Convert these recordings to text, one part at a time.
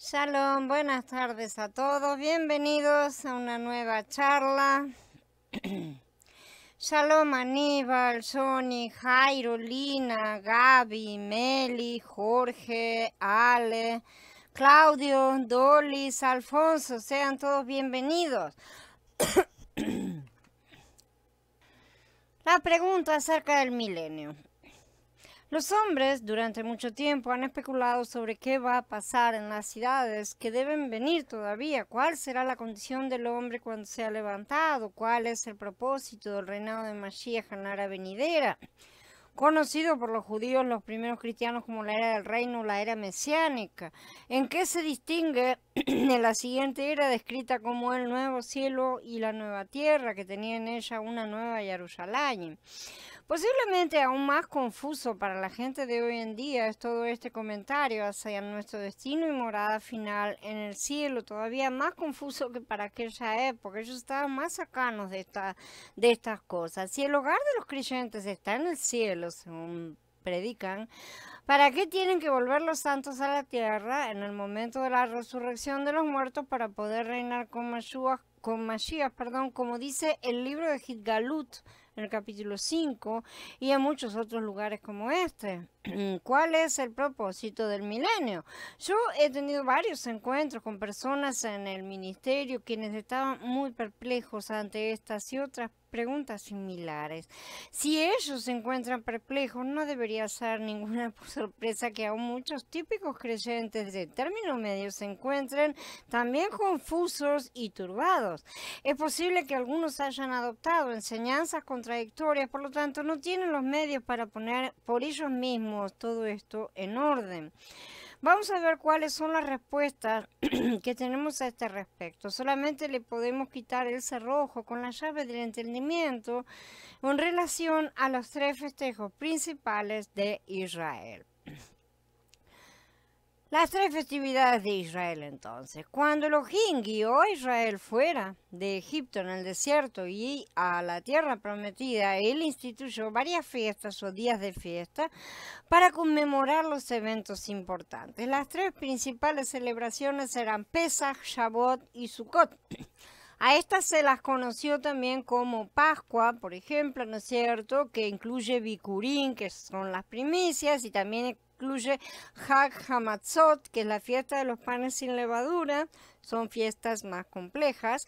Shalom, buenas tardes a todos, bienvenidos a una nueva charla. Shalom Aníbal, Johnny, Jairo, Lina, Gaby, Meli, Jorge, Ale, Claudio, Dolis, Alfonso, sean todos bienvenidos. La pregunta acerca del milenio. Los hombres durante mucho tiempo han especulado sobre qué va a pasar en las ciudades que deben venir todavía, cuál será la condición del hombre cuando sea levantado, cuál es el propósito del reinado de Mashiach en la era venidera, conocido por los judíos, los primeros cristianos como la era del reino, la era mesiánica, en qué se distingue en la siguiente era descrita como el nuevo cielo y la nueva tierra, que tenía en ella una nueva Jerusalén. Posiblemente aún más confuso para la gente de hoy en día es todo este comentario hacia nuestro destino y morada final en el cielo, todavía más confuso que para aquella época. Ellos estaban más sacanos de estas cosas. Si el hogar de los creyentes está en el cielo, según predican, ¿para qué tienen que volver los santos a la tierra en el momento de la resurrección de los muertos para poder reinar con Mashiach, como dice el libro de Hitgalut en el capítulo 5 y en muchos otros lugares como este? ¿Cuál es el propósito del milenio? Yo he tenido varios encuentros con personas en el ministerio quienes estaban muy perplejos ante estas y otras preguntas similares. Si ellos se encuentran perplejos, no debería ser ninguna sorpresa que aún muchos típicos creyentes de término medio se encuentren también confusos y turbados. Es posible que algunos hayan adoptado enseñanzas contradictorias, por lo tanto no tienen los medios para poner por ellos mismos todo esto en orden. Vamos a ver cuáles son las respuestas que tenemos a este respecto. Solamente le podemos quitar el cerrojo con la llave del entendimiento en relación a los tres festejos principales de Israel. Las tres festividades de Israel entonces. Cuando Elohim guió a Israel fuera de Egipto en el desierto y a la tierra prometida, él instituyó varias fiestas o días de fiesta para conmemorar los eventos importantes. Las tres principales celebraciones eran Pesach, Shavuot y Sukkot. A estas se las conoció también como Pascua, por ejemplo, ¿no es cierto?, que incluye Bikurim, que son las primicias, y también incluye Hag Hamatzot, que es la fiesta de los panes sin levadura. Son fiestas más complejas,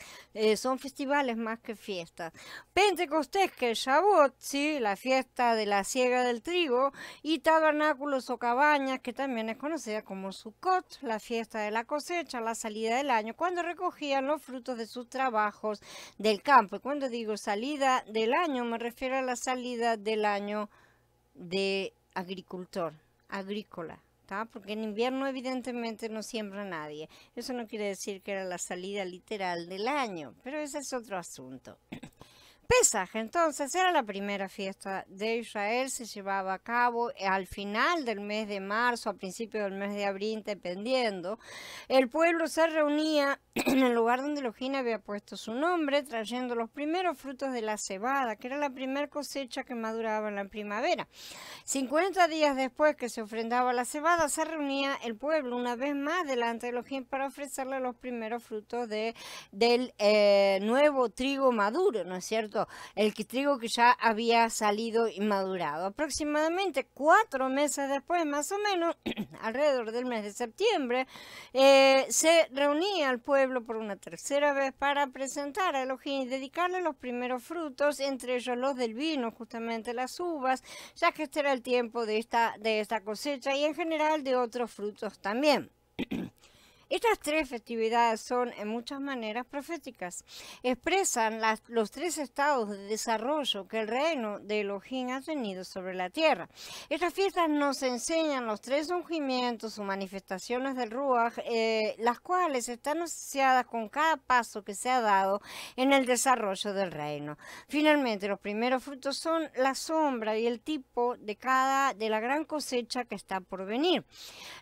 son festivales más que fiestas. Pentecostés, que es Shavuot, ¿sí?, la fiesta de la siega del trigo, y tabernáculos o cabañas, que también es conocida como Sukkot, la fiesta de la cosecha, la salida del año, cuando recogían los frutos de sus trabajos del campo. Y cuando digo salida del año, me refiero a la salida del año de agrícola. Porque en invierno evidentemente no siembra nadie. Eso no quiere decir que era la salida literal del año, pero ese es otro asunto. Pesaj, entonces, era la primera fiesta de Israel, se llevaba a cabo al final del mes de marzo, a principios del mes de abril, dependiendo. El pueblo se reunía en el lugar donde Elohim había puesto su nombre, trayendo los primeros frutos de la cebada, que era la primera cosecha que maduraba en la primavera. 50 días después que se ofrendaba la cebada, se reunía el pueblo una vez más delante de Elohim para ofrecerle los primeros frutos del nuevo trigo maduro, ¿no es cierto? El trigo que ya había salido y madurado. Aproximadamente 4 meses después, más o menos, alrededor del mes de septiembre, se reunía el pueblo por una tercera vez para presentar a Elohim y dedicarle los primeros frutos, entre ellos los del vino, justamente las uvas, ya que este era el tiempo de esta cosecha, y en general de otros frutos también. Estas tres festividades son en muchas maneras proféticas. Expresan los tres estados de desarrollo que el reino de Elohim ha tenido sobre la tierra. Estas fiestas nos enseñan los tres ungimientos o manifestaciones del Ruach, las cuales están asociadas con cada paso que se ha dado en el desarrollo del reino. Finalmente, los primeros frutos son la sombra y el tipo de la gran cosecha que está por venir.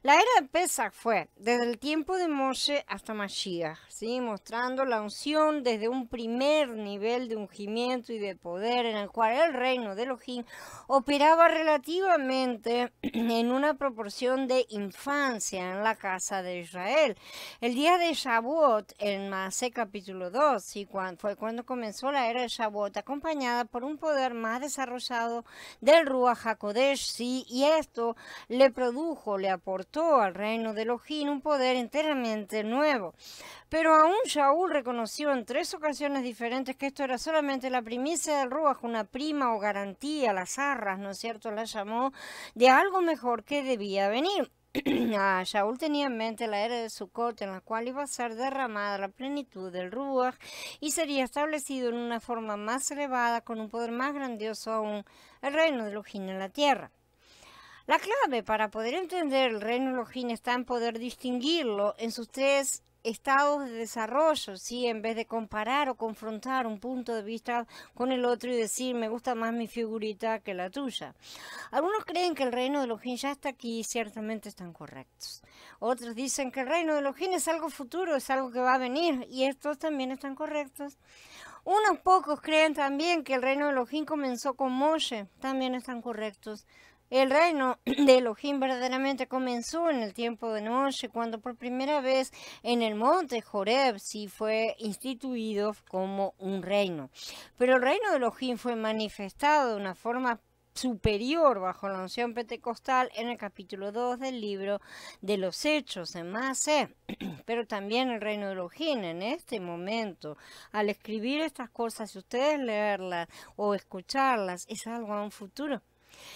La era de Pesach fue desde el tiempo de de Moshe hasta Mashiach, ¿sí? Mostrando la unción desde un primer nivel de ungimiento y de poder en el cual el reino de Elohim operaba relativamente en una proporción de infancia en la casa de Israel. El día de Shavuot, en Maaseh capítulo 2, ¿sí? Fue cuando comenzó la era de Shavuot, acompañada por un poder más desarrollado del Ruach HaKodesh, ¿sí? Y esto le aportó al reino de Elohim un poder enteramente nuevo. Pero aún Shaul reconoció en 3 ocasiones diferentes que esto era solamente la primicia del Ruach, una prima o garantía, las arras, ¿no es cierto?, la llamó, de algo mejor que debía venir. Shaul tenía en mente la era de Sukkot, en la cual iba a ser derramada la plenitud del Ruach y sería establecido en una forma más elevada, con un poder más grandioso aún, el reino de Elohim en la tierra. La clave para poder entender el reino Elohim está en poder distinguirlo en sus 3 estados de desarrollo, ¿sí? En vez de comparar o confrontar un punto de vista con el otro y decir, me gusta más mi figurita que la tuya. Algunos creen que el reino de Elohim ya está aquí y ciertamente están correctos. Otros dicen que el reino de Elohim es algo futuro, es algo que va a venir, y estos también están correctos. Unos pocos creen también que el reino de Elohim comenzó con Moshe, también están correctos. El reino de Elohim verdaderamente comenzó en el tiempo de Moshe, cuando por primera vez en el monte Joreb sí fue instituido como un reino. Pero el reino de Elohim fue manifestado de una forma superior bajo la unción pentecostal en el capítulo 2 del libro de los Hechos en Maaseh. Pero también el reino de Elohim en este momento, al escribir estas cosas, si ustedes leerlas o escucharlas, es algo a un futuro.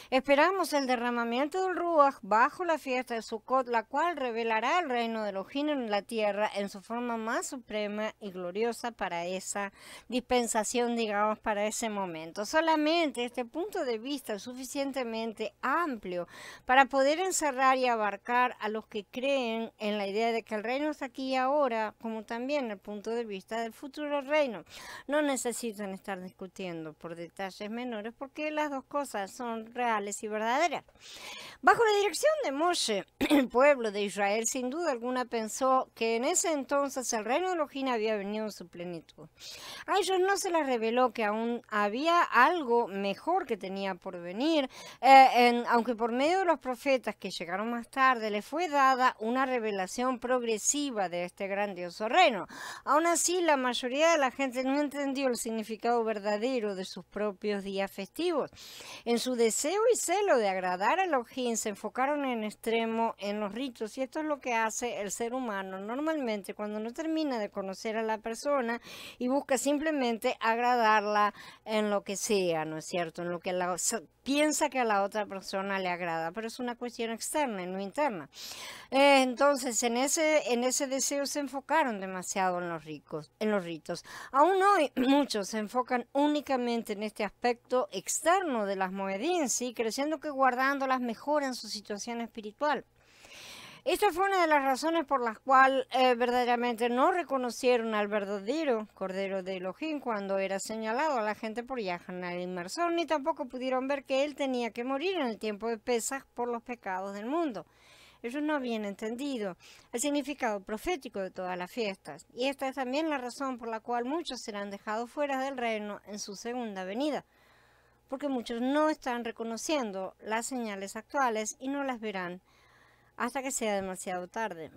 Esperamos el derramamiento del Ruach bajo la fiesta de Sukkot, la cual revelará el reino de Elohim en la tierra en su forma más suprema y gloriosa para esa dispensación, digamos, para ese momento. Solamente este punto de vista es suficientemente amplio para poder encerrar y abarcar a los que creen en la idea de que el reino está aquí y ahora, como también el punto de vista del futuro reino. No necesitan estar discutiendo por detalles menores porque las dos cosas son reales y verdaderas. Bajo la dirección de Moshe, el pueblo de Israel sin duda alguna pensó que en ese entonces el reino de Elohim había venido en su plenitud. A ellos no se les reveló que aún había algo mejor que tenía por venir, aunque por medio de los profetas que llegaron más tarde les fue dada una revelación progresiva de este grandioso reino. Aún así, la mayoría de la gente no entendió el significado verdadero de sus propios días festivos. En su deseo y celo de agradar a Elohim se enfocaron en extremo en los ritos, y esto es lo que hace el ser humano normalmente cuando no termina de conocer a la persona y busca simplemente agradarla en lo que sea, ¿no es cierto? En lo que piensa que a la otra persona le agrada, pero es una cuestión externa y no interna. Entonces, en ese deseo se enfocaron demasiado en los ritos. Aún hoy muchos se enfocan únicamente en este aspecto externo de las moedín, ¿sí? Creyendo que guardándolas mejoran su situación espiritual. Esta fue una de las razones por las cuales verdaderamente no reconocieron al verdadero Cordero de Elohim cuando era señalado a la gente por Yahanan el inmersor, ni tampoco pudieron ver que él tenía que morir en el tiempo de Pesaj por los pecados del mundo. Ellos no habían entendido el significado profético de todas las fiestas, y esta es también la razón por la cual muchos serán dejados fuera del reino en su segunda venida, porque muchos no están reconociendo las señales actuales y no las verán hasta que sea demasiado tarde.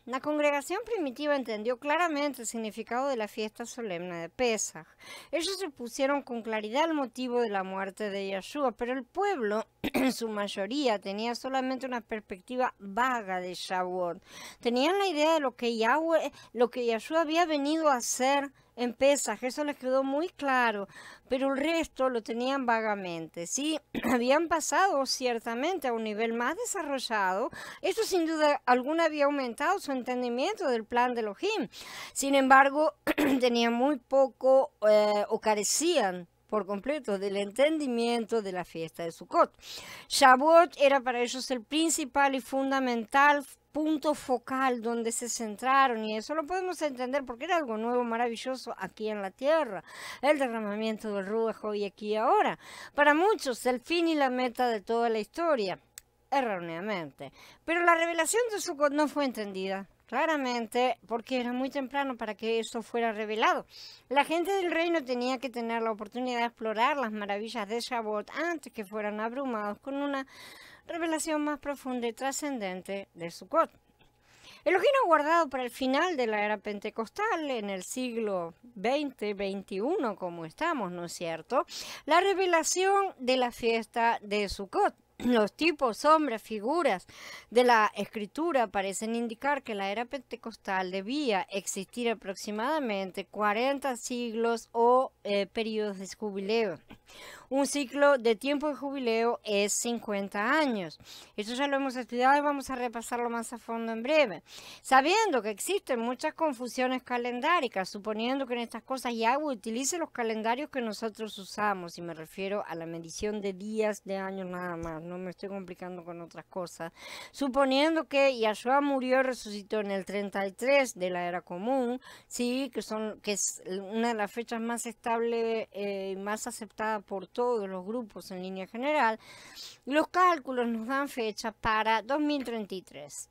La congregación primitiva entendió claramente el significado de la fiesta solemne de Pesaj. Ellos expusieron con claridad el motivo de la muerte de Yeshua, pero el pueblo, en su mayoría, tenía solamente una perspectiva vaga de Shavuot. Tenían la idea de lo que Yeshua había venido a hacer en Pesaj, eso les quedó muy claro, pero el resto lo tenían vagamente. Sí, habían pasado ciertamente a un nivel más desarrollado. Esto sin duda alguna había aumentado su entendimiento del plan de Elohim. Sin embargo, tenían muy poco o carecían por completo del entendimiento de la fiesta de Sukkot. Shavuot era para ellos el principal y fundamental punto focal donde se centraron, y eso lo podemos entender porque era algo nuevo, maravilloso aquí en la tierra, el derramamiento del Ruach hoy, aquí y ahora. Para muchos el fin y la meta de toda la historia, erróneamente, pero la revelación de Sukkot no fue entendida claramente, porque era muy temprano para que eso fuera revelado. La gente del reino tenía que tener la oportunidad de explorar las maravillas de Shavuot antes que fueran abrumados con una revelación más profunda y trascendente de Sukkot. Elohim ha guardado para el final de la era pentecostal, en el siglo XX, XXI, como estamos, ¿no es cierto?, la revelación de la fiesta de Sukkot. Los tipos, sombras, figuras de la escritura parecen indicar que la era pentecostal debía existir aproximadamente 40 siglos o periodos de jubileo. Un ciclo de tiempo de jubileo es 50 años. Esto ya lo hemos estudiado y vamos a repasarlo más a fondo en breve. Sabiendo que existen muchas confusiones calendáricas, suponiendo que en estas cosas Yahweh utilice los calendarios que nosotros usamos, y me refiero a la medición de días, de años nada más, no me estoy complicando con otras cosas. Suponiendo que Yahshua murió y resucitó en el 33 de la era común, sí, que es una de las fechas más estables y más aceptada por todos los grupos en línea general, los cálculos nos dan fecha para 2033.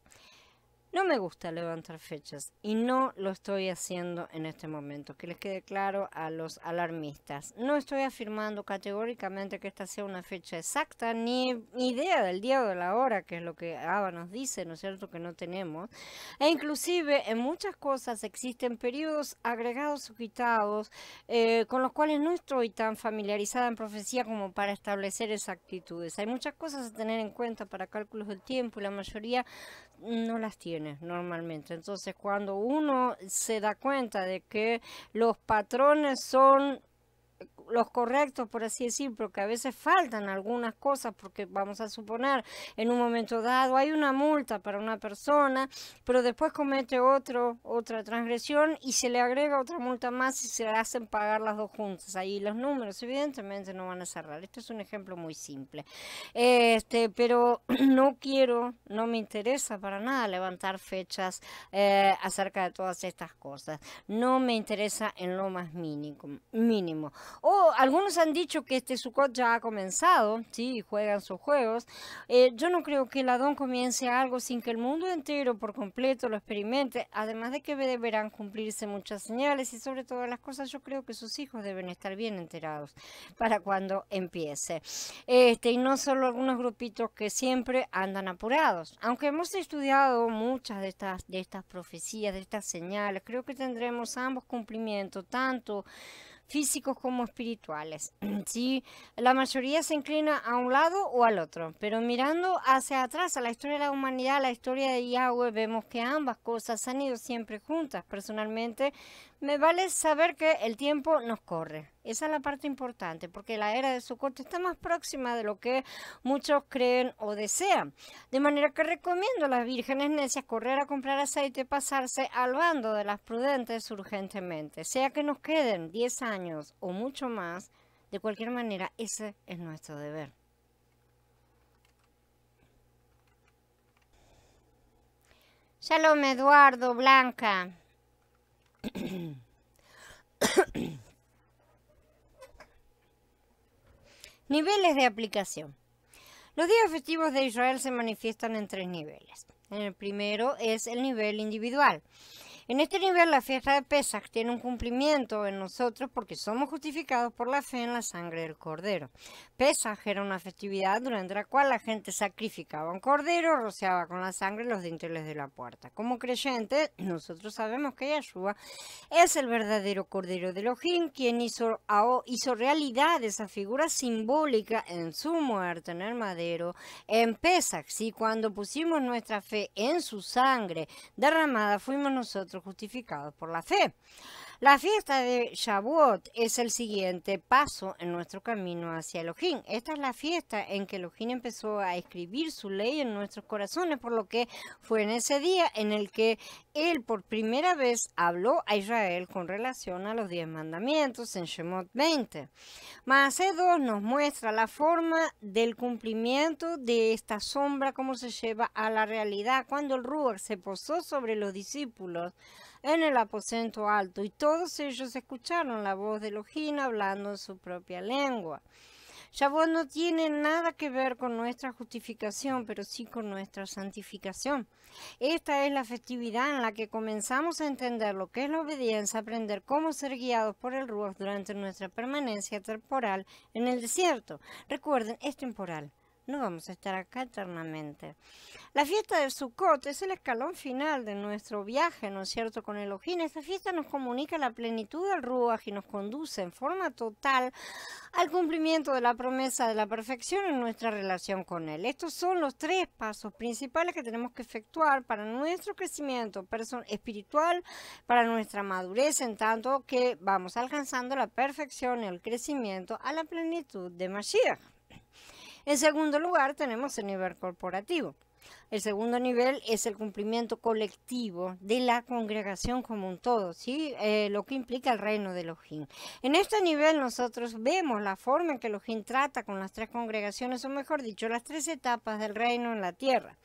No me gusta levantar fechas y no lo estoy haciendo en este momento, que les quede claro a los alarmistas. No estoy afirmando categóricamente que esta sea una fecha exacta, ni idea del día o de la hora, que es lo que Abba nos dice, ¿no es cierto?, que no tenemos. E inclusive en muchas cosas existen periodos agregados o quitados con los cuales no estoy tan familiarizada en profecía como para establecer exactitudes. Hay muchas cosas a tener en cuenta para cálculos del tiempo y la mayoría no las tiene normalmente. Entonces, cuando uno se da cuenta de que los patrones son los correctos, por así decir, porque a veces faltan algunas cosas, porque vamos a suponer, en un momento dado hay una multa para una persona, pero después comete otra transgresión y se le agrega otra multa más y se hacen pagar las dos juntas. Ahí los números evidentemente no van a cerrar. Este es un ejemplo muy simple. Pero no me interesa para nada levantar fechas acerca de todas estas cosas. No me interesa en lo más mínimo. Algunos han dicho que este Sukkot ya ha comenzado, sí, juegan sus juegos. Yo no creo que el Adón comience algo sin que el mundo entero por completo lo experimente, además de que deberán cumplirse muchas señales y sobre todas las cosas yo creo que sus hijos deben estar bien enterados para cuando empiece. Y no solo algunos grupitos que siempre andan apurados. Aunque hemos estudiado muchas de estas profecías, de estas señales, creo que tendremos ambos cumplimientos, tanto físicos como espirituales. Sí, la mayoría se inclina a un lado o al otro, pero mirando hacia atrás a la historia de la humanidad, a la historia de Yahweh, vemos que ambas cosas han ido siempre juntas. Personalmente, me vale saber que el tiempo nos corre. Esa es la parte importante, porque la era de Sukkot está más próxima de lo que muchos creen o desean. De manera que recomiendo a las vírgenes necias correr a comprar aceite y pasarse al bando de las prudentes urgentemente. Sea que nos queden 10 años o mucho más, de cualquier manera, ese es nuestro deber. Shalom, Eduardo, Blanca. Niveles de aplicación. Los días festivos de Israel se manifiestan en 3 niveles. El primero es el nivel individual. En este nivel, la fiesta de Pesach tiene un cumplimiento en nosotros porque somos justificados por la fe en la sangre del Cordero. Pesach era una festividad durante la cual la gente sacrificaba un cordero, rociaba con la sangre los dinteles de la puerta. Como creyentes, nosotros sabemos que Yahshua es el verdadero Cordero de Elohim, quien hizo realidad esa figura simbólica en su muerte en el madero en Pesach. ¿Sí? Cuando pusimos nuestra fe en su sangre derramada, fuimos nosotros justificados por la fe. La fiesta de Shavuot es el siguiente paso en nuestro camino hacia Elohim. Esta es la fiesta en que Elohim empezó a escribir su ley en nuestros corazones, por lo que fue en ese día en el que Él por primera vez habló a Israel con relación a los 10 mandamientos en Shemot 20. Maaseh 2 nos muestra la forma del cumplimiento de esta sombra, cómo se lleva a la realidad cuando el Ruach se posó sobre los discípulos en el aposento alto y todos ellos escucharon la voz de Elohim hablando en su propia lengua. Shavuot no tiene nada que ver con nuestra justificación, pero sí con nuestra santificación. Esta es la festividad en la que comenzamos a entender lo que es la obediencia, aprender cómo ser guiados por el Ruach durante nuestra permanencia temporal en el desierto. Recuerden, es temporal. No vamos a estar acá eternamente. La fiesta de Sukkot es el escalón final de nuestro viaje, ¿no es cierto?, con Elohim. Esta fiesta nos comunica la plenitud del Ruach y nos conduce en forma total al cumplimiento de la promesa de la perfección en nuestra relación con Él. Estos son los 3 pasos principales que tenemos que efectuar para nuestro crecimiento espiritual, para nuestra madurez, en tanto que vamos alcanzando la perfección y el crecimiento a la plenitud de Mashiach. En segundo lugar, tenemos el nivel corporativo. El segundo nivel es el cumplimiento colectivo de la congregación como un todo, ¿sí? Lo que implica el reino de Elohim. En este nivel nosotros vemos la forma en que Elohim trata con las 3 congregaciones, o mejor dicho, las 3 etapas del reino en la tierra.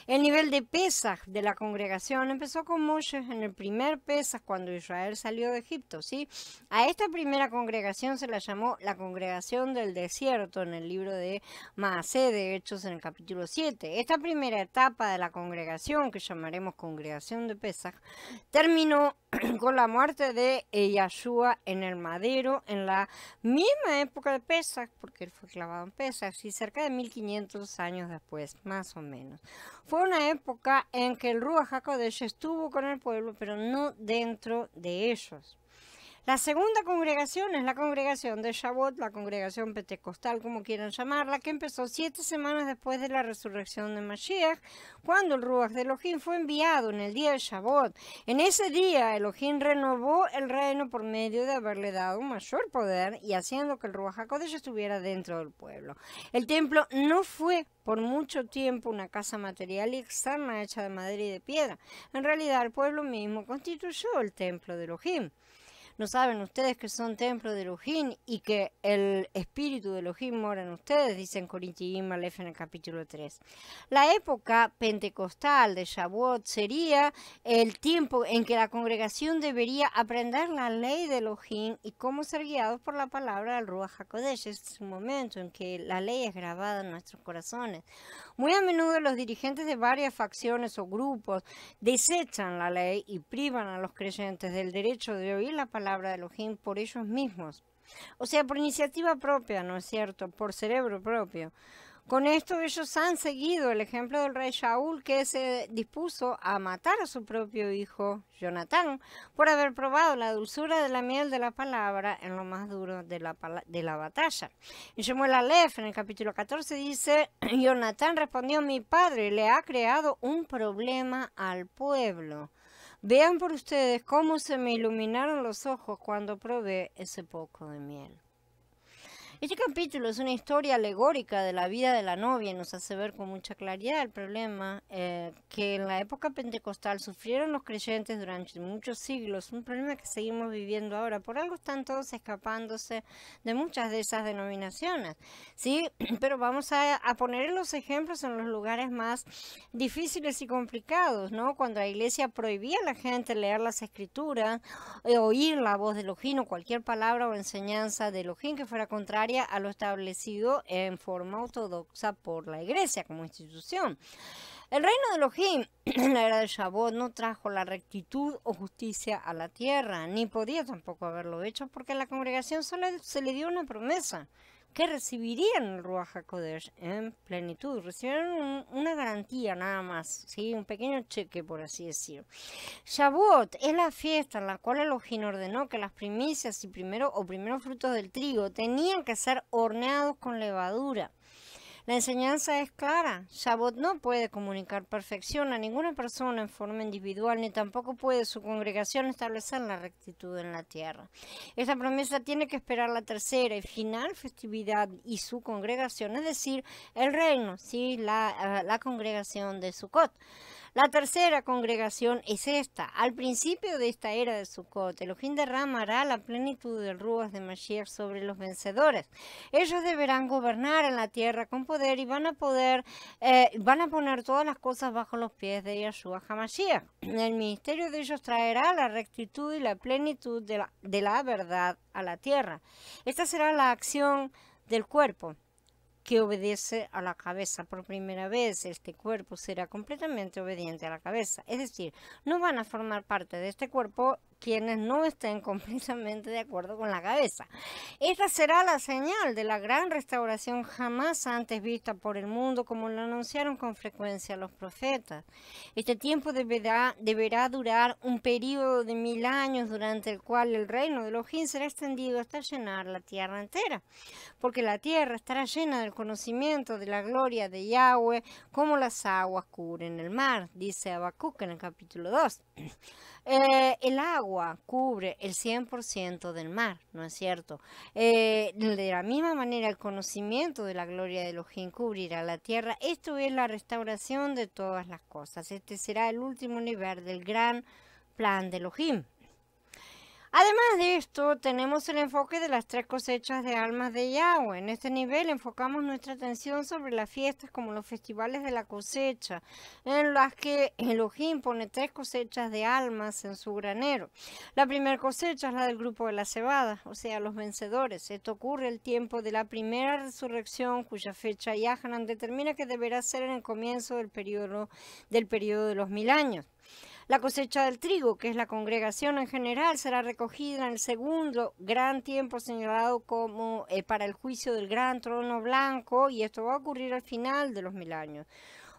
El nivel de Pesaj de la congregación empezó con Moshe en el primer Pesaj cuando Israel salió de Egipto, ¿sí? A esta primera congregación se la llamó la congregación del desierto en el libro de Maaseh de Hechos en el capítulo 7. Esta primera etapa de la congregación, que llamaremos congregación de Pesaj, terminó con la muerte de Yahshua en el madero en la misma época de Pesaj, porque él fue clavado en Pesaj, y cerca de 1500 años después, más o menos. Fue una época en que el Ruach HaKodesh estuvo con el pueblo, pero no dentro de ellos. La segunda congregación es la congregación de Shavuot, la congregación pentecostal, como quieran llamarla, que empezó 7 semanas después de la resurrección de Mashiach, cuando el Ruach de Elohim fue enviado en el día de Shavuot. En ese día, Elohim renovó el reino por medio de haberle dado un mayor poder y haciendo que el Ruach HaKodesh estuviera dentro del pueblo. El templo no fue por mucho tiempo una casa material y externa hecha de madera y de piedra. En realidad, el pueblo mismo constituyó el templo de Elohim. ¿No saben ustedes que son templo de Elohim y que el espíritu de Elohim mora en ustedes? Dice en Corintiim Aleph en el capítulo 3. La época pentecostal de Shavuot sería el tiempo en que la congregación debería aprender la ley de Elohim y cómo ser guiados por la palabra del Ruach HaKodesh. Es un momento en que la ley es grabada en nuestros corazones. Muy a menudo los dirigentes de varias facciones o grupos desechan la ley y privan a los creyentes del derecho de oír la palabra de Elohim por ellos mismos. O sea, por iniciativa propia, ¿no es cierto? Por cerebro propio. Con esto ellos han seguido el ejemplo del rey Shaul, que se dispuso a matar a su propio hijo Jonatán por haber probado la dulzura de la miel de la palabra en lo más duro de la batalla. En Shemuel Aleph, en el capítulo 14, dice: Jonatán respondió: mi padre le ha creado un problema al pueblo. Vean por ustedes cómo se me iluminaron los ojos cuando probé ese poco de miel. Este capítulo es una historia alegórica de la vida de la novia y nos hace ver con mucha claridad el problema que en la época pentecostal sufrieron los creyentes durante muchos siglos, un problema que seguimos viviendo ahora. Por algo están todos escapándose de muchas de esas denominaciones, ¿sí? Pero vamos a poner los ejemplos en los lugares más difíciles y complicados, ¿no? Cuando la iglesia prohibía a la gente leer las escrituras, oír la voz de Elohim o cualquier palabra o enseñanza de Elohim que fuera contraria a lo establecido en forma ortodoxa por la iglesia como institución. El reino de Elohim en la era de Shavuot no trajo la rectitud o justicia a la tierra, ni podía tampoco haberlo hecho porque a la congregación solo se le dio una promesa, que recibirían el Ruach HaKodesh en plenitud, recibieron una garantía nada más, ¿sí? Un pequeño cheque, por así decirlo. Shavuot es la fiesta en la cual Elohim ordenó que las primicias y primeros frutos del trigo tenían que ser horneados con levadura. La enseñanza es clara. Shavuot no puede comunicar perfección a ninguna persona en forma individual, ni tampoco puede su congregación establecer la rectitud en la tierra. Esta promesa tiene que esperar la tercera y final festividad y su congregación, es decir, el reino, ¿sí? la congregación de Sukkot. La tercera congregación es esta. Al principio de esta era de Sukkot, Elohim derramará la plenitud del Ruach de Mashiach sobre los vencedores. Ellos deberán gobernar en la tierra con poder y van a poner todas las cosas bajo los pies de Yahshua HaMashiach. El ministerio de ellos traerá la rectitud y la plenitud de la verdad a la tierra. Esta será la acción del cuerpo. que obedece a la cabeza. Por primera vez, este cuerpo será completamente obediente a la cabeza. Es decir, no van a formar parte de este cuerpo quienes no estén completamente de acuerdo con la cabeza. Esta será la señal de la gran restauración jamás antes vista por el mundo, como lo anunciaron con frecuencia los profetas. Este tiempo deberá durar un periodo de 1000 años, durante el cual el reino de Elohim será extendido hasta llenar la tierra entera, porque la tierra estará llena del conocimiento de la gloria de Yahweh, como las aguas cubren el mar, dice Habacuc en el capítulo 2. El agua cubre el 100% del mar, ¿no es cierto? De la misma manera, el conocimiento de la gloria de Elohim cubrirá la tierra. Esto es la restauración de todas las cosas. Este será el último nivel del gran plan de Elohim. Además de esto, tenemos el enfoque de las 3 cosechas de almas de Yahweh. En este nivel enfocamos nuestra atención sobre las fiestas como los festivales de la cosecha, en las que Elohim pone 3 cosechas de almas en su granero. La primera cosecha es la del grupo de la cebada, o sea, los vencedores. Esto ocurre el tiempo de la primera resurrección, cuya fecha Yahanan determina que deberá ser en el comienzo del periodo de los 1000 años. La cosecha del trigo, que es la congregación en general, será recogida en el segundo gran tiempo señalado como para el juicio del gran trono blanco, y esto va a ocurrir al final de los 1000 años,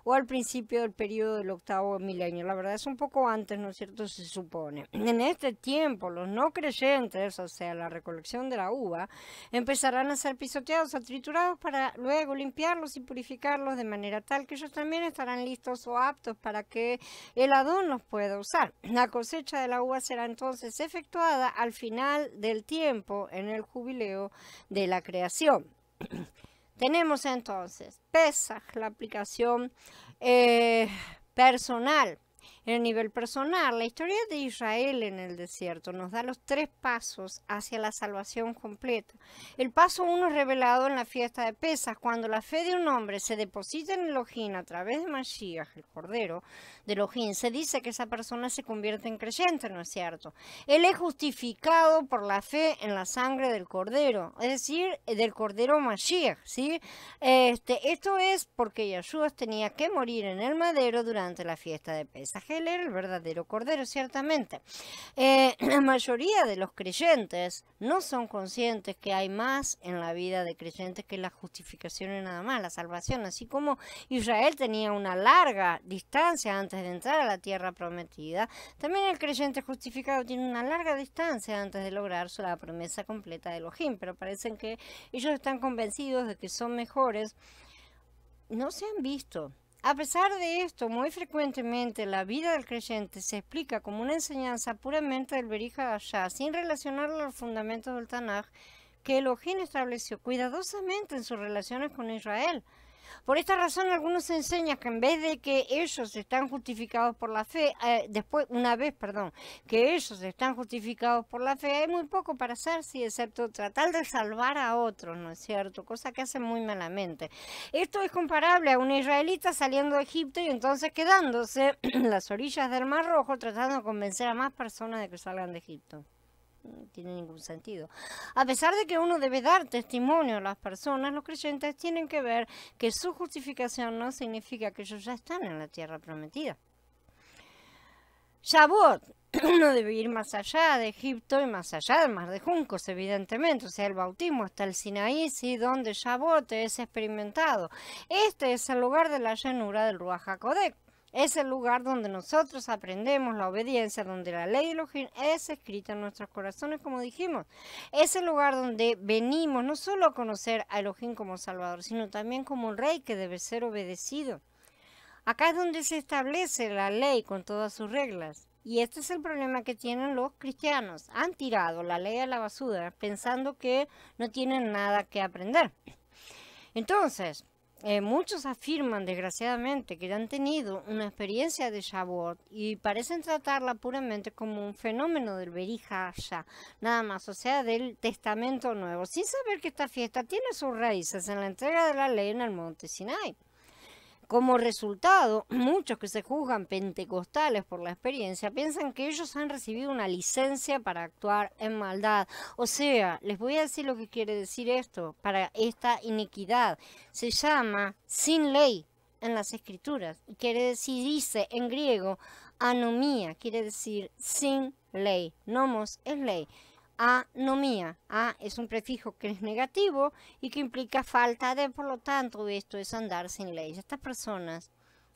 o al principio del periodo del 8º milenio. La verdad es un poco antes, ¿no es cierto?, se supone. En este tiempo, los no creyentes, o sea, la recolección de la uva, empezarán a ser pisoteados o triturados para luego limpiarlos y purificarlos de manera tal que ellos también estarán listos o aptos para que el Adón los pueda usar. La cosecha de la uva será entonces efectuada al final del tiempo en el jubileo de la creación. Tenemos entonces Pesaj, la aplicación personal. En el nivel personal, la historia de Israel en el desierto nos da los 3 pasos hacia la salvación completa. El paso 1 es revelado en la fiesta de Pesaj, cuando la fe de un hombre se deposita en Elohim a través de Mashiach, el Cordero de Elohim. Se dice que esa persona se convierte en creyente, ¿no es cierto? Él es justificado por la fe en la sangre del Cordero, es decir, del Cordero Mashiach, ¿sí? Esto es porque Yeshua tenía que morir en el madero durante la fiesta de Pesaj. Él era el verdadero Cordero, ciertamente. La mayoría de los creyentes no son conscientes que hay más en la vida de creyentes que la justificación y nada más, la salvación. Así como Israel tenía una larga distancia antes de entrar a la tierra prometida, también el creyente justificado tiene una larga distancia antes de lograr la promesa completa de Elohim. Pero parecen que ellos están convencidos de que son mejores. No se han visto. A pesar de esto, muy frecuentemente la vida del creyente se explica como una enseñanza puramente del Berij Hadashah, sin relacionarla a los fundamentos del Tanaj que Elohim estableció cuidadosamente en sus relaciones con Israel. Por esta razón, algunos enseñan que en vez de que ellos están justificados por la fe, que ellos están justificados por la fe, hay muy poco para hacer, sí, excepto tratar de salvar a otros, ¿no es cierto? Cosa que hacen muy malamente. Esto es comparable a un israelita saliendo de Egipto y entonces quedándose en las orillas del Mar Rojo tratando de convencer a más personas de que salgan de Egipto. No tiene ningún sentido. A pesar de que uno debe dar testimonio a las personas, los creyentes tienen que ver que su justificación no significa que ellos ya están en la tierra prometida. Shavuot, uno debe ir más allá de Egipto y más allá del Mar de Juncos, evidentemente. O sea, el bautismo hasta el Sinaí, sí, donde Shavuot es experimentado. Este es el lugar de la llanura del Ruach HaKodesh. Es el lugar donde nosotros aprendemos la obediencia, donde la ley de Elohim es escrita en nuestros corazones, como dijimos. Es el lugar donde venimos no solo a conocer a Elohim como Salvador, sino también como un rey que debe ser obedecido. Acá es donde se establece la ley con todas sus reglas. Y este es el problema que tienen los cristianos. Han tirado la ley a la basura pensando que no tienen nada que aprender. Entonces, muchos afirman, desgraciadamente, que han tenido una experiencia de Shavuot y parecen tratarla puramente como un fenómeno del Berij Hadashah, nada más, o sea, del Testamento Nuevo, sin saber que esta fiesta tiene sus raíces en la entrega de la ley en el monte Sinai. Como resultado, muchos que se juzgan pentecostales por la experiencia piensan que ellos han recibido una licencia para actuar en maldad. O sea, les voy a decir lo que quiere decir esto, para esta iniquidad. Se llama sin ley en las escrituras. Quiere decir, dice en griego, anomía, quiere decir sin ley. Nomos es ley. Anomía. A es un prefijo que es negativo y que implica falta de, por lo tanto, esto es andar sin ley. Estas personas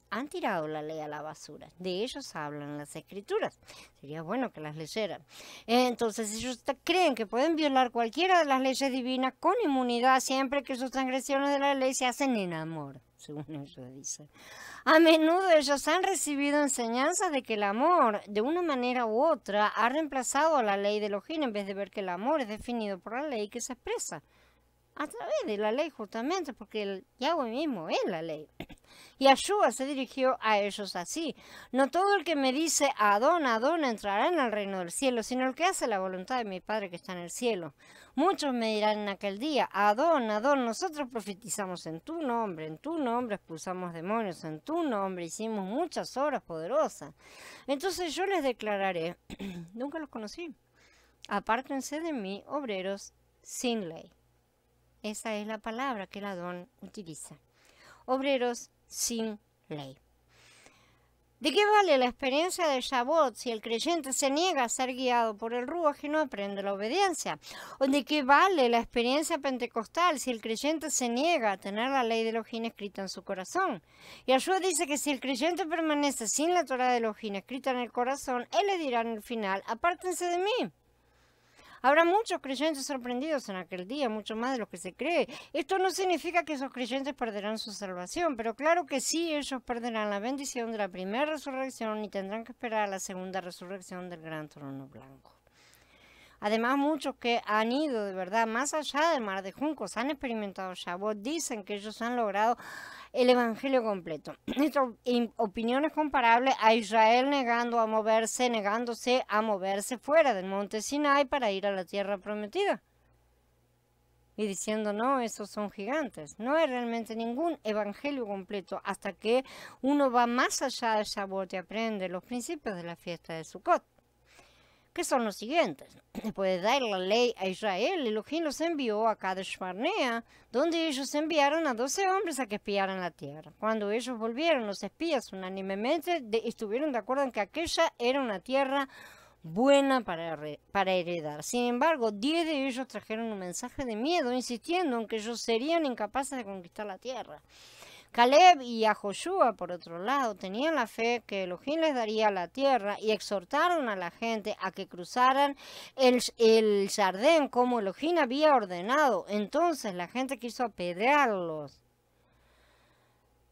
han tirado la ley a la basura. De ellos hablan las escrituras. Sería bueno que las leyeran. Entonces, ellos creen que pueden violar cualquiera de las leyes divinas con inmunidad siempre que sus transgresiones de la ley se hacen en amor, según ellos dicen. A menudo ellos han recibido enseñanzas de que el amor, de una manera u otra, ha reemplazado a la ley de Elohim en vez de ver que el amor es definido por la ley que se expresa a través de la ley, justamente, porque el Yahweh mismo es la ley. Y Yahshua se dirigió a ellos así: no todo el que me dice Adón, Adón entrará en el reino del cielo, sino el que hace la voluntad de mi Padre que está en el cielo. Muchos me dirán en aquel día: Adón, Adón, nosotros profetizamos en tu nombre expulsamos demonios, en tu nombre hicimos muchas obras poderosas. Entonces yo les declararé: nunca los conocí. Apártense de mí, obreros sin ley. Esa es la palabra que el Adón utiliza. Obreros sin ley. ¿De qué vale la experiencia de Shavuot si el creyente se niega a ser guiado por el Ruach y no aprende la obediencia? ¿O de qué vale la experiencia pentecostal si el creyente se niega a tener la ley de Elohim escrita en su corazón? Yahshua dice que si el creyente permanece sin la Torah de Elohim escrita en el corazón, él le dirá en el final: apártense de mí. Habrá muchos creyentes sorprendidos en aquel día, mucho más de lo que se cree. Esto no significa que esos creyentes perderán su salvación, pero claro que sí, ellos perderán la bendición de la primera resurrección y tendrán que esperar a la segunda resurrección del gran trono blanco. Además, muchos que han ido de verdad más allá del mar de juncos, han experimentado Shavuot, dicen que ellos han logrado el evangelio completo. Esta opinión es comparable a Israel negándose a moverse fuera del monte Sinai para ir a la tierra prometida. Y diciendo: no, esos son gigantes. No hay realmente ningún evangelio completo hasta que uno va más allá de Shavuot y aprende los principios de la fiesta de Sukkot, que son los siguientes. Después de dar la ley a Israel, Elohim los envió a Kadesh Barnea, donde ellos enviaron a 12 hombres a que espiaran la tierra. Cuando ellos volvieron, los espías unánimemente estuvieron de acuerdo en que aquella era una tierra buena para heredar. Sin embargo, 10 de ellos trajeron un mensaje de miedo, insistiendo en que ellos serían incapaces de conquistar la tierra. Caleb y Joshua, por otro lado, tenían la fe que Elohim les daría la tierra y exhortaron a la gente a que cruzaran el Jardín como Elohim había ordenado. Entonces la gente quiso apedrearlos.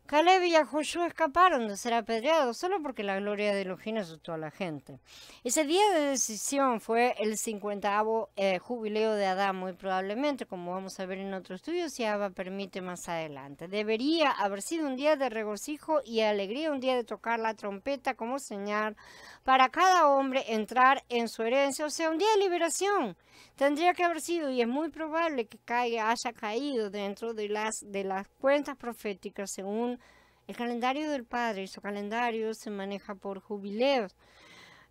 Caleb y Joshua escaparon de ser apedreados solo porque la gloria de Elohim asustó a la gente. Ese día de decisión fue el 50º jubileo de Adán, muy probablemente, como vamos a ver en otro estudio, si Abba permite más adelante. Debería haber sido un día de regocijo y alegría, un día de tocar la trompeta como señal para cada hombre entrar en su herencia, o sea, un día de liberación. Tendría que haber sido, y es muy probable que haya caído dentro de las cuentas proféticas según el calendario del Padre, y su calendario se maneja por jubileos.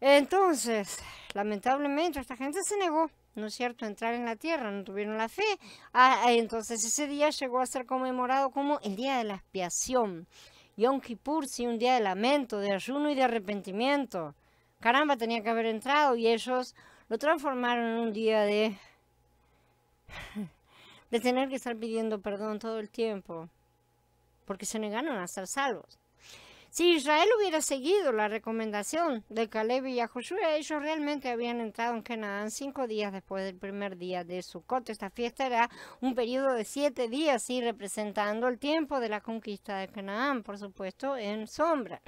Entonces, lamentablemente, esta gente se negó, ¿no es cierto?, a entrar en la tierra, no tuvieron la fe. Entonces, ese día llegó a ser conmemorado como el día de la expiación. Yom Kippur, sí, un día de lamento, de ayuno y de arrepentimiento. Caramba, tenía que haber entrado y ellos lo transformaron en un día de tener que estar pidiendo perdón todo el tiempo, porque se negaron a ser salvos. Si Israel hubiera seguido la recomendación de Caleb y Joshua, ellos realmente habían entrado en Canaán 5 días después del primer día de Sukkot. Esta fiesta era un periodo de 7 días, sí, representando el tiempo de la conquista de Canaán, por supuesto, en sombra.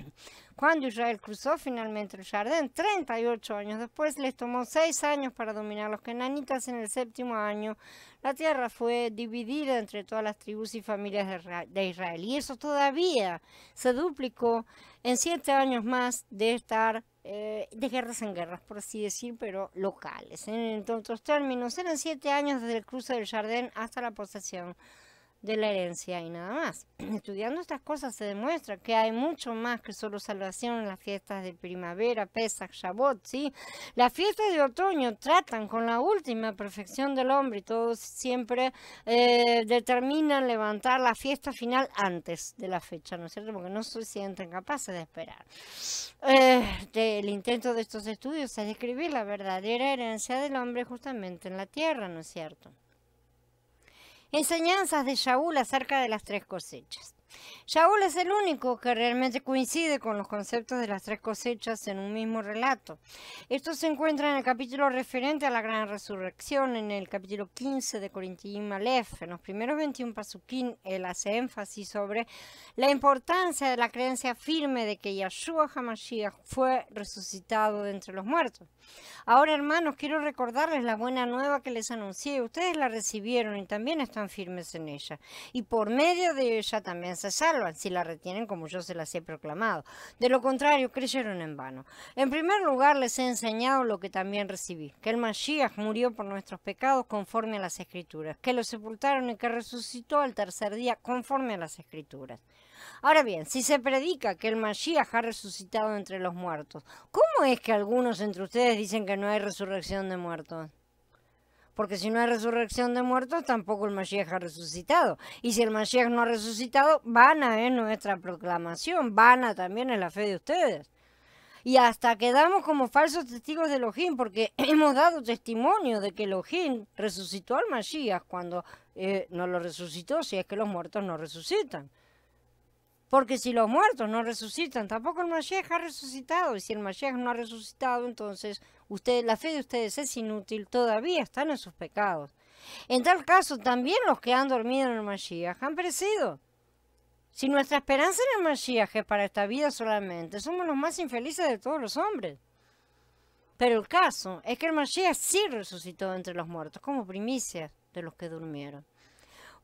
Cuando Israel cruzó finalmente el Jardín, 38 años después, les tomó 6 años para dominar los cananitas. En el 7º año, la tierra fue dividida entre todas las tribus y familias de Israel. Y eso todavía se duplicó en 7 años más de estar de guerras en guerras, por así decir, pero locales. En otros términos, eran 7 años desde el cruce del Jardín hasta la posesión de la herencia y nada más. Estudiando estas cosas se demuestra que hay mucho más que solo salvación en las fiestas de primavera, Pesach, Shavuot, ¿sí? Las fiestas de otoño tratan con la última perfección del hombre y todos siempre determinan levantar la fiesta final antes de la fecha, ¿no es cierto? Porque no se sienten capaces de esperar. El intento de estos estudios es describir la verdadera herencia del hombre justamente en la tierra, ¿no es cierto? Enseñanzas de Shaul acerca de las 3 cosechas. Shaul es el único que realmente coincide con los conceptos de las 3 cosechas en un mismo relato. Esto se encuentra en el capítulo referente a la gran resurrección, en el capítulo 15 de Corintiim Aleph. En los primeros 21 pasuquín, él hace énfasis sobre la importancia de la creencia firme de que Yahshua HaMashiach fue resucitado de entre los muertos. Ahora, hermanos, quiero recordarles la buena nueva que les anuncié. Ustedes la recibieron y también están firmes en ella. Y por medio de ella también se salvan, si la retienen como yo se las he proclamado. De lo contrario, creyeron en vano. En primer lugar, les he enseñado lo que también recibí, que el Mashiach murió por nuestros pecados conforme a las Escrituras, que lo sepultaron y que resucitó al tercer día conforme a las Escrituras. Ahora bien, si se predica que el Mashiach ha resucitado entre los muertos, ¿cómo es que algunos entre ustedes dicen que no hay resurrección de muertos? Porque si no hay resurrección de muertos, tampoco el Mashiach ha resucitado. Y si el Mashiach no ha resucitado, vana es nuestra proclamación, vana también es la fe de ustedes. Y hasta quedamos como falsos testigos de Elohim, porque hemos dado testimonio de que Elohim resucitó al Mashiach cuando no lo resucitó, si es que los muertos no resucitan. Porque si los muertos no resucitan, tampoco el Mashiach ha resucitado. Y si el Mashiach no ha resucitado, entonces la fe de ustedes es inútil, todavía están en sus pecados. En tal caso, también los que han dormido en el Mashiach han perecido. Si nuestra esperanza en el Mashiach es para esta vida solamente, somos los más infelices de todos los hombres. Pero el caso es que el Mashiach sí resucitó entre los muertos, como primicia de los que durmieron.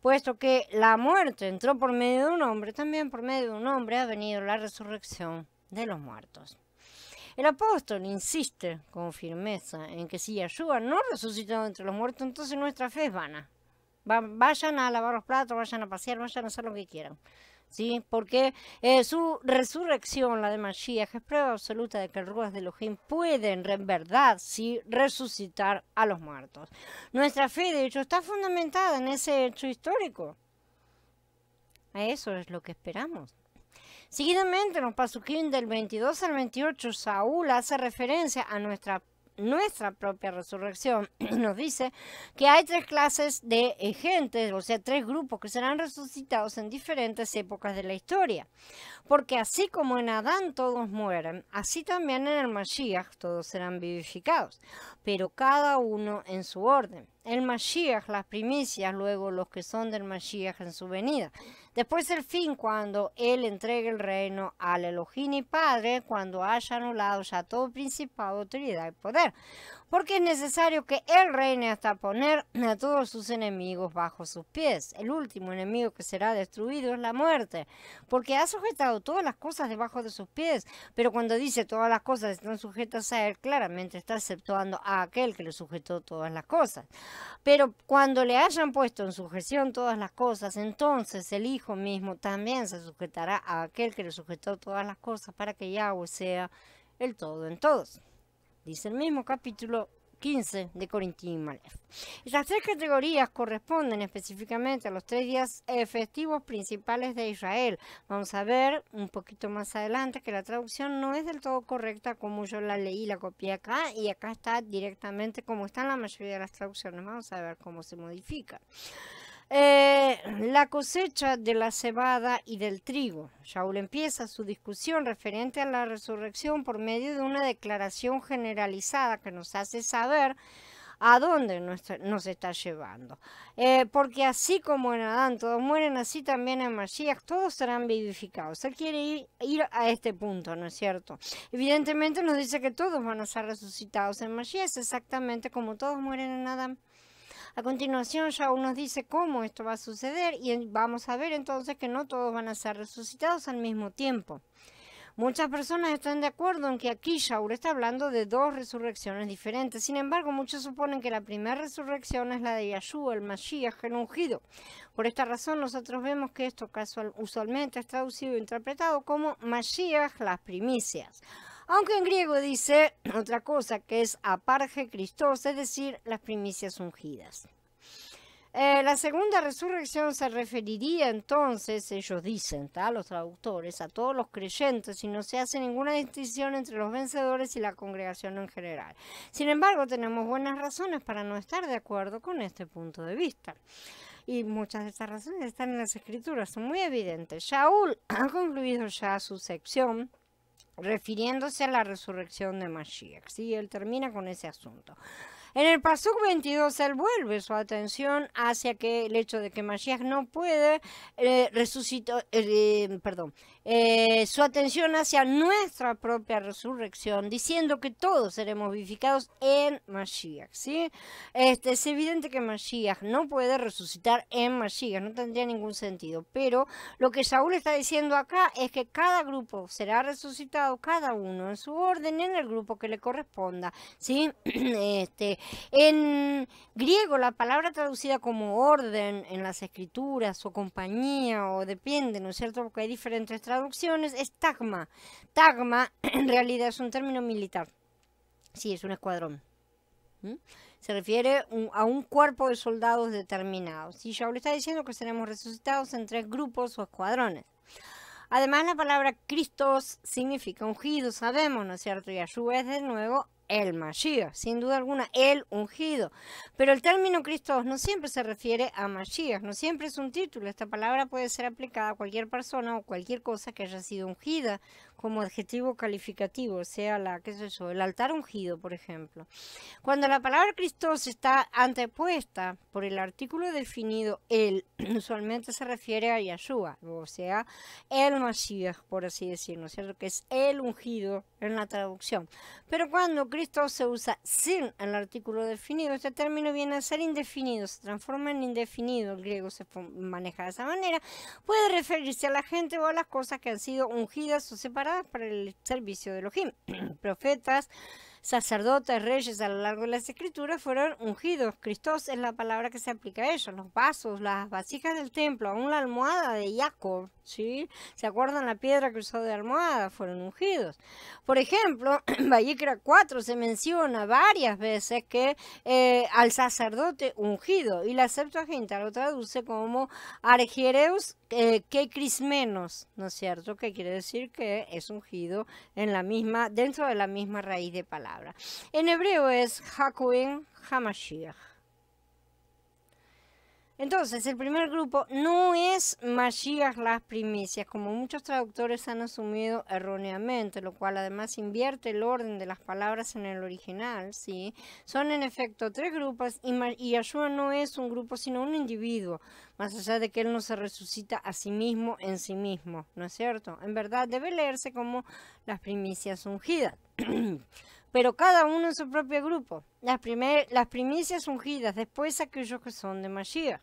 Puesto que la muerte entró por medio de un hombre, también por medio de un hombre ha venido la resurrección de los muertos. El apóstol insiste con firmeza en que si Yahshua no resucitó entre los muertos, entonces nuestra fe es vana. Vayan a lavar los platos, vayan a pasear, vayan a hacer lo que quieran. ¿Sí? Porque su resurrección, la de Mashiach, es prueba absoluta de que el Ruach de Elohim pueden en verdad sí resucitar a los muertos. Nuestra fe, de hecho, está fundamentada en ese hecho histórico. A eso es lo que esperamos. Seguidamente, en los pasuquín del 22 al 28, Saúl hace referencia a nuestra propia resurrección. Nos dice que hay 3 clases de gente, o sea, 3 grupos que serán resucitados en diferentes épocas de la historia. Porque así como en Adán todos mueren, así también en el Mashiach todos serán vivificados, pero cada uno en su orden. El Mashiach, las primicias, luego los que son del Mashiach en su venida. Después el fin, cuando Él entregue el reino al Elohim y Padre, cuando haya anulado ya todo principado, autoridad y poder. Porque es necesario que Él reine hasta poner a todos sus enemigos bajo sus pies. El último enemigo que será destruido es la muerte, porque ha sujetado todas las cosas debajo de sus pies. Pero cuando dice todas las cosas están sujetas a Él, claramente está exceptuando a aquel que le sujetó todas las cosas. Pero cuando le hayan puesto en sujeción todas las cosas, entonces el Hijo mismo también se sujetará a aquel que le sujetó todas las cosas, para que Yahweh sea el todo en todos. Dice el mismo capítulo 15 de Corintiim Aleph. Estas 3 categorías corresponden específicamente a los 3 días festivos principales de Israel. Vamos a ver un poquito más adelante que la traducción no es del todo correcta como yo la leí, la copié acá, y acá está directamente como está en la mayoría de las traducciones. Vamos a ver cómo se modifica. La cosecha de la cebada y del trigo. Shaul empieza su discusión referente a la resurrección por medio de una declaración generalizada que nos hace saber a dónde nos está llevando. Porque así como en Adán todos mueren, así también en Mashiach todos serán vivificados. Él quiere ir a este punto, ¿no es cierto? Evidentemente nos dice que todos van a ser resucitados en Mashiach, exactamente como todos mueren en Adán. A continuación, Shaul nos dice cómo esto va a suceder y vamos a ver entonces que no todos van a ser resucitados al mismo tiempo. Muchas personas están de acuerdo en que aquí Shaul está hablando de dos resurrecciones diferentes. Sin embargo, muchos suponen que la primera resurrección es la de Yahshua, el Mashiach, el ungido. Por esta razón, nosotros vemos que esto usualmente es traducido e interpretado como Mashiach, las primicias. Aunque en griego dice otra cosa, que es aparge Christos, es decir, las primicias ungidas. La segunda resurrección se referiría entonces, ellos dicen, los traductores, a todos los creyentes y no se hace ninguna distinción entre los vencedores y la congregación en general. Sin embargo, tenemos buenas razones para no estar de acuerdo con este punto de vista. Y muchas de estas razones están en las escrituras, son muy evidentes. Shaul ha concluido ya su sección refiriéndose a la resurrección de Mashiach. ¿Sí? Él termina con ese asunto. En el Pasuk 22, él vuelve su atención hacia que el hecho de que Mashiach no puede resucitar, su atención hacia nuestra propia resurrección, diciendo que todos seremos vivificados en Mashiach, ¿sí? Es evidente que Mashiach no puede resucitar en Mashiach, no tendría ningún sentido, pero lo que Saúl está diciendo acá es que cada grupo será resucitado, cada uno en su orden, en el grupo que le corresponda, ¿sí? En griego, la palabra traducida como orden en las escrituras o compañía o depende, ¿no es cierto? Porque hay diferentes traducciones, es tagma. Tagma en realidad es un término militar. Sí, es un escuadrón. Se refiere a un cuerpo de soldados determinados. Y Shaul está diciendo que seremos resucitados en 3 grupos o escuadrones. Además, la palabra Christos significa ungido, sabemos, ¿no es cierto? Y Yahshua es de nuevo el Mashiach, sin duda alguna, el ungido. Pero el término Christos no siempre se refiere a Mashiach, no siempre es un título. Esta palabra puede ser aplicada a cualquier persona o cualquier cosa que haya sido ungida como adjetivo calificativo, o sea, el altar ungido, por ejemplo. Cuando la palabra Christos está antepuesta por el artículo definido el, usualmente se refiere a Yahshua, o sea, el Mashiach, por así decirlo, ¿cierto? Que es el ungido en la traducción. Pero cuando Christos se usa sin el artículo definido, este término viene a ser indefinido, se transforma en indefinido, el griego se maneja de esa manera, puede referirse a la gente o a las cosas que han sido ungidas o separadas para el servicio de Elohim. Profetas, sacerdotes, reyes a lo largo de las escrituras fueron ungidos. Christos es la palabra que se aplica a ellos. Los vasos, las vasijas del templo, aún la almohada de Jacob, ¿sí? ¿Se acuerdan la piedra que usó de almohada? Fueron ungidos. Por ejemplo, en Vayikra 4 se menciona varias veces que al sacerdote ungido, y la Septuaginta lo traduce como argiereus que crismenos, ¿no es cierto? Que quiere decir que es ungido dentro de la misma raíz de palabra. En hebreo es Hakohen Hamashiach. Entonces, el primer grupo no es Mashiach las primicias, como muchos traductores han asumido erróneamente, lo cual además invierte el orden de las palabras en el original, ¿sí? Son en efecto 3 grupos y Yahshua no es un grupo, sino un individuo, más allá de que él no se resucita a sí mismo en sí mismo, ¿no es cierto? En verdad debe leerse como las primicias ungidas. Pero cada uno en su propio grupo. Las primicias ungidas, después aquellos que son de Mashiach.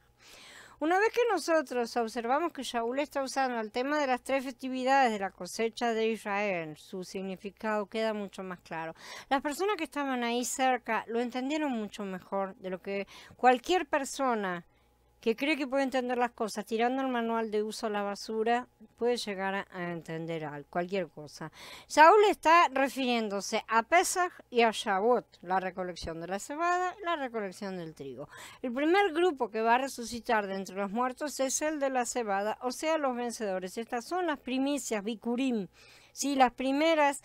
Una vez que nosotros observamos que Shaul está usando el tema de las 3 festividades de la cosecha de Israel, su significado queda mucho más claro. Las personas que estaban ahí cerca lo entendieron mucho mejor de lo que cualquier persona que cree que puede entender las cosas tirando el manual de uso a la basura puede llegar a entender cualquier cosa. Shaul está refiriéndose a Pesach y a Shavuot, la recolección de la cebada, la recolección del trigo. El primer grupo que va a resucitar de entre los muertos es el de la cebada, o sea, los vencedores. Estas son las primicias, Bikurim. Sí, las primeras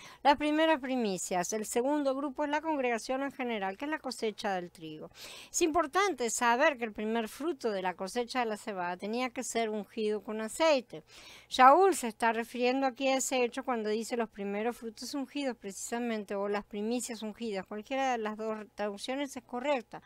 primicias. El segundo grupo es la congregación en general, que es la cosecha del trigo. Es importante saber que el primer fruto de la cosecha de la cebada tenía que ser ungido con aceite. Shaul se está refiriendo aquí a ese hecho cuando dice los primeros frutos ungidos precisamente, o las primicias ungidas. Cualquiera de las 2 traducciones es correcta.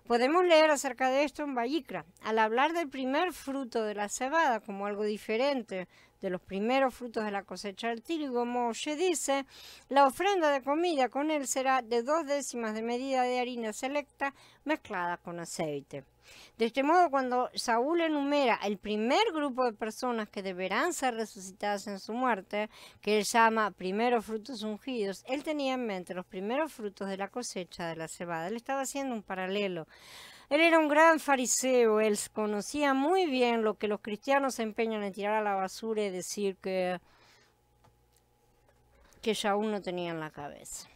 Podemos leer acerca de esto en Vayikra. Al hablar del primer fruto de la cebada como algo diferente de los primeros frutos de la cosecha del trigo, Moshe dice, la ofrenda de comida con él será de 2 décimas de medida de harina selecta mezclada con aceite. De este modo, cuando Saúl enumera el primer grupo de personas que deberán ser resucitadas en su muerte, que él llama primeros frutos ungidos, él tenía en mente los primeros frutos de la cosecha de la cebada. Él estaba haciendo un paralelo. Él era un gran fariseo, él conocía muy bien lo que los cristianos se empeñan en tirar a la basura y decir que Saúl no tenía en la cabeza.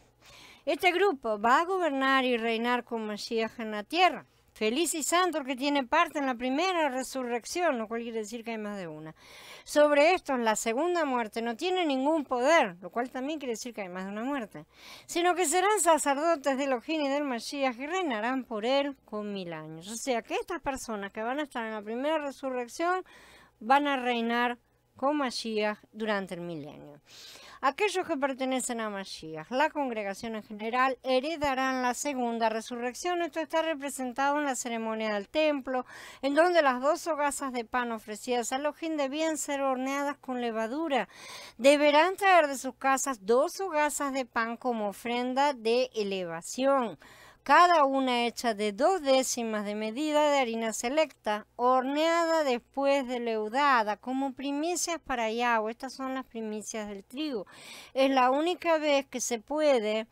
Este grupo va a gobernar y reinar con Mashiach en la tierra. Feliz y santo el que tiene parte en la primera resurrección, lo cual quiere decir que hay más de una. Sobre estos, la segunda muerte no tiene ningún poder, lo cual también quiere decir que hay más de una muerte, sino que serán sacerdotes de Elohim y del Mashiach y reinarán por él con 1000 años. O sea que estas personas que van a estar en la primera resurrección van a reinar con Mashiach durante el milenio. Aquellos que pertenecen a Mashiach, la congregación en general, heredarán la segunda resurrección. Esto está representado en la ceremonia del templo, en donde las 2 hogazas de pan ofrecidas a Elohim debían ser horneadas con levadura. Deberán traer de sus casas 2 hogazas de pan como ofrenda de elevación, cada una hecha de 2 décimas de medida de harina selecta, horneada después de leudada, como primicias para Yahweh. Estas son las primicias del trigo. Es la única vez que se puede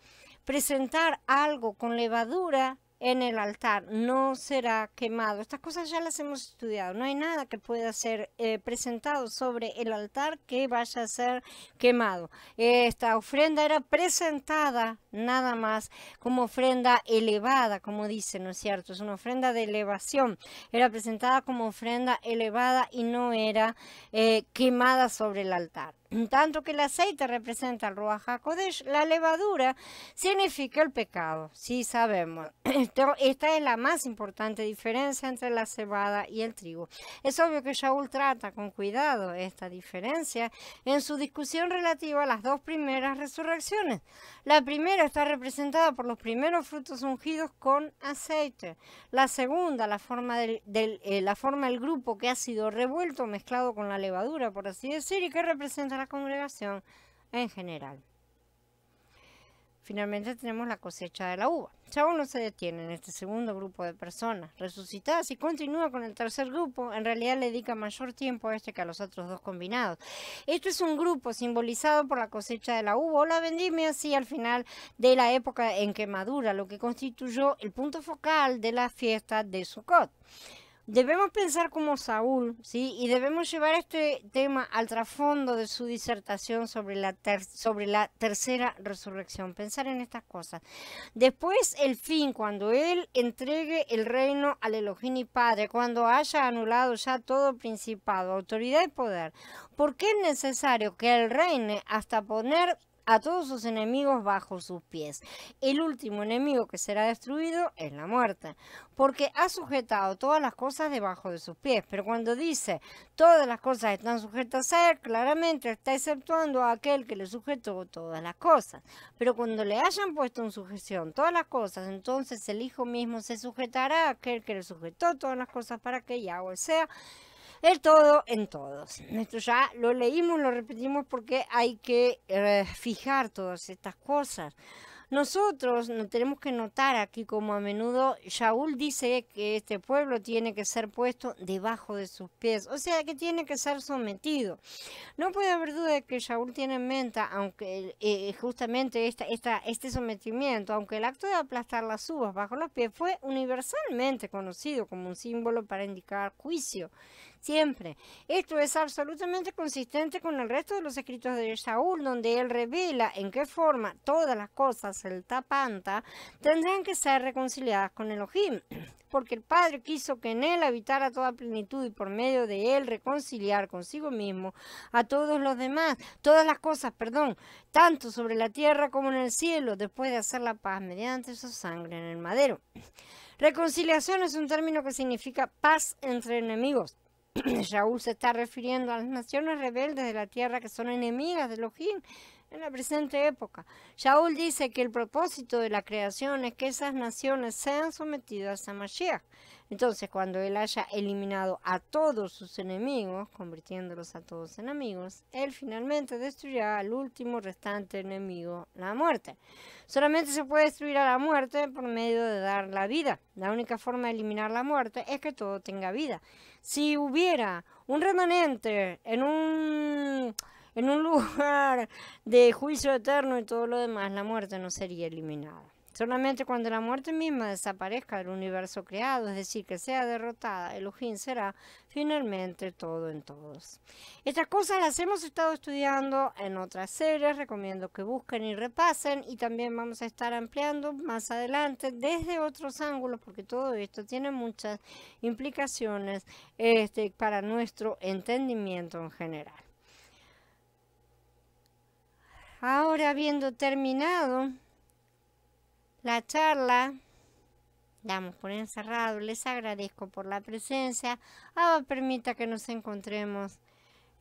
presentar algo con levadura en el altar, no será quemado. Estas cosas ya las hemos estudiado. No hay nada que pueda ser presentado sobre el altar que vaya a ser quemado. Esta ofrenda era presentada nada más como ofrenda elevada, como dice, ¿no es cierto? Es una ofrenda de elevación. Era presentada como ofrenda elevada y no era quemada sobre el altar. Tanto que el aceite representa el Ruach HaKodesh, la levadura significa el pecado. Sí sabemos. Esta es la más importante diferencia entre la cebada y el trigo. Es obvio que Shaul trata con cuidado esta diferencia en su discusión relativa a las 2 primeras resurrecciones. La primera está representada por los primeros frutos ungidos con aceite. La segunda, la forma del grupo que ha sido revuelto, mezclado con la levadura, por así decir, y que representa la congregación en general. Finalmente tenemos la cosecha de la uva. Shaul no se detiene en este segundo grupo de personas resucitadas y continúa con el tercer grupo. En realidad le dedica mayor tiempo a este que a los otros 2 combinados. Esto es un grupo simbolizado por la cosecha de la uva o la vendimia, así al final de la época en que madura, lo que constituyó el punto focal de la fiesta de Sukkot. Debemos pensar como Saúl, ¿sí? Y debemos llevar este tema al trasfondo de su disertación sobre la tercera resurrección. Pensar en estas cosas. Después, el fin, cuando él entregue el reino al Elohim y Padre, cuando haya anulado ya todo principado, autoridad y poder. ¿Por qué es necesario que él reine hasta poner a todos sus enemigos bajo sus pies? El último enemigo que será destruido es la muerte, porque ha sujetado todas las cosas debajo de sus pies. Pero cuando dice todas las cosas están sujetas a él, claramente está exceptuando a aquel que le sujetó todas las cosas. Pero cuando le hayan puesto en sujeción todas las cosas, entonces el Hijo mismo se sujetará a aquel que le sujetó todas las cosas, para que Yahweh sea el todo en todos. Esto ya lo leímos, lo repetimos porque hay que fijar todas estas cosas. Nosotros no tenemos que notar aquí como a menudo Shaul dice que este pueblo tiene que ser puesto debajo de sus pies, o sea que tiene que ser sometido. No puede haber duda de que Shaul tiene en mente, aunque justamente este sometimiento, aunque el acto de aplastar las uvas bajo los pies fue universalmente conocido como un símbolo para indicar juicio. Siempre. Esto es absolutamente consistente con el resto de los escritos de Shaul, donde él revela en qué forma todas las cosas, el tapanta, tendrán que ser reconciliadas con Elohim, porque el Padre quiso que en él habitara toda plenitud y por medio de él reconciliar consigo mismo a todos los demás, todas las cosas, tanto sobre la tierra como en el cielo, después de hacer la paz mediante su sangre en el madero. Reconciliación es un término que significa paz entre enemigos. Shaul se está refiriendo a las naciones rebeldes de la tierra que son enemigas de Elohim en la presente época. Shaul dice que el propósito de la creación es que esas naciones sean sometidas a Mashiach. Entonces, cuando él haya eliminado a todos sus enemigos, convirtiéndolos a todos en amigos, él finalmente destruirá al último restante enemigo, la muerte. Solamente se puede destruir a la muerte por medio de dar la vida. La única forma de eliminar la muerte es que todo tenga vida. Si hubiera un remanente en un lugar de juicio eterno y todo lo demás, la muerte no sería eliminada. Solamente cuando la muerte misma desaparezca del universo creado, es decir, que sea derrotada, Elohim será finalmente todo en todos. Estas cosas las hemos estado estudiando en otras series, recomiendo que busquen y repasen, y también vamos a estar ampliando más adelante desde otros ángulos, porque todo esto tiene muchas implicaciones para nuestro entendimiento en general. Ahora, habiendo terminado la charla, damos por encerrado. Les agradezco por la presencia. Permita que nos encontremos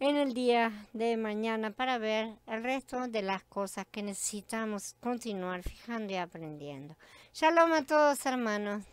en el día de mañana para ver el resto de las cosas que necesitamos continuar fijando y aprendiendo. Shalom a todos, hermanos.